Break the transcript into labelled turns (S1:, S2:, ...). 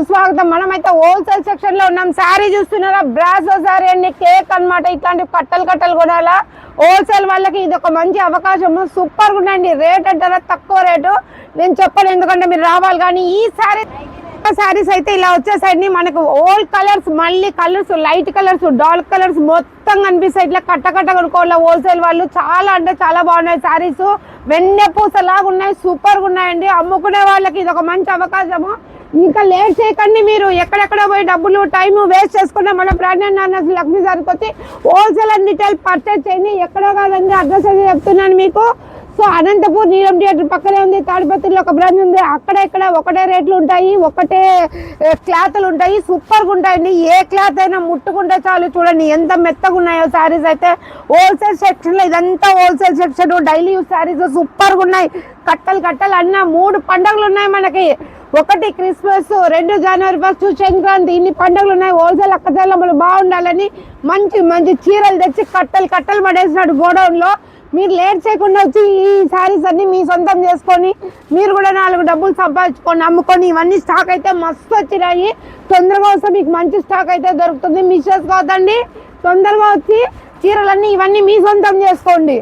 S1: సుస్వాగతం. మనమైతే wholesale section లో ఉన్నాం. శారీ చూస్తున్నారా, బ్రాసో శారీ అండి, కేక్ అన్నమాట. ఇట్లాంటి కట్టలు కట్టలు కొనాలా హోల్సేల్ వాళ్ళకి ఇది ఒక మంచి అవకాశము. సూపర్ గా ఉండండి. రేట్ అంటారా తక్కువ రేటు, నేను చెప్పను ఎందుకంటే మీరు రావాలి. కానీ ఈ శారీస్ అయితే ఇలా వచ్చేసాయండి. మనకు ఓల్డ్ కలర్స్, మళ్ళీ colours, light colours, dark colours మొత్తం కనిపిస్తాయి. ఇట్లా కట్ట కొనుక్కోవాలి హోల్సేల్ వాళ్ళు. చాలా అంటే చాలా బాగున్నాయి శారీస్. వెన్నె పూసలాగా ఉన్నాయి, సూపర్ గా ఉన్నాయండి. అమ్ముకునే వాళ్ళకి ఇది ఒక మంచి అవకాశము. ఇంకా లేట్ చేయకండి. మీరు ఎక్కడెక్కడ పోయి డబ్బులు టైం వేస్ట్ చేసుకుంటే మన బ్రాండ్ లక్ష్మీ సార్కి వచ్చి హోల్సేల్ అండ్ రిటైల్ పర్చేజ్ చేయండి. ఎక్కడో కాదండి, అడ్రస్ అయితే చెప్తున్నాను మీకు. సో అనంతపూర్ నీలం థియేటర్ పక్కనే ఉంది. తాడిపత్రిలో ఒక బ్రాంచ్ ఉంది. అక్కడ ఇక్కడ ఒకటే రేట్లు ఉంటాయి, ఒకటే క్లాత్లు ఉంటాయి. సూపర్గా ఉంటాయండి. ఏ క్లాత్ అయినా ముట్టుకుంటే చాలు. చూడండి ఎంత మెత్తగా ఉన్నాయో శారీస్ అయితే. హోల్సేల్ సెక్షన్ లో ఇదంతా wholesale section. Daily use saris సూపర్గా ఉన్నాయి. కట్టలు కట్టలు అన్న 3 పండుగలు ఉన్నాయి మనకి. 1 క్రిస్మస్, 2 జనవరి 1 సంక్రాంతి, ఇన్ని పండుగలు ఉన్నాయి. హోల్సేల్ అక్కచెల్లెమ్మలు బాగుండాలని మంచి మంచి చీరలు తెచ్చి కట్టలు కట్టలు పడేసినాడు గోడౌన్ లో. మీరు లేట్ చేయకుండా వచ్చి ఈ శారీస్ అన్ని మీ సొంతం చేసుకొని మీరు కూడా 4 డబ్బులు సంపాదించుకొని అమ్ముకొని. ఇవన్నీ స్టాక్ అయితే మస్తు వచ్చినాయి. తొందరగా వస్తే మీకు మంచి స్టాక్ అయితే దొరుకుతుంది. మిస్ చేసుకోవద్దండి. తొందరగా వచ్చి చీరలన్నీ ఇవన్నీ మీ సొంతం చేసుకోండి.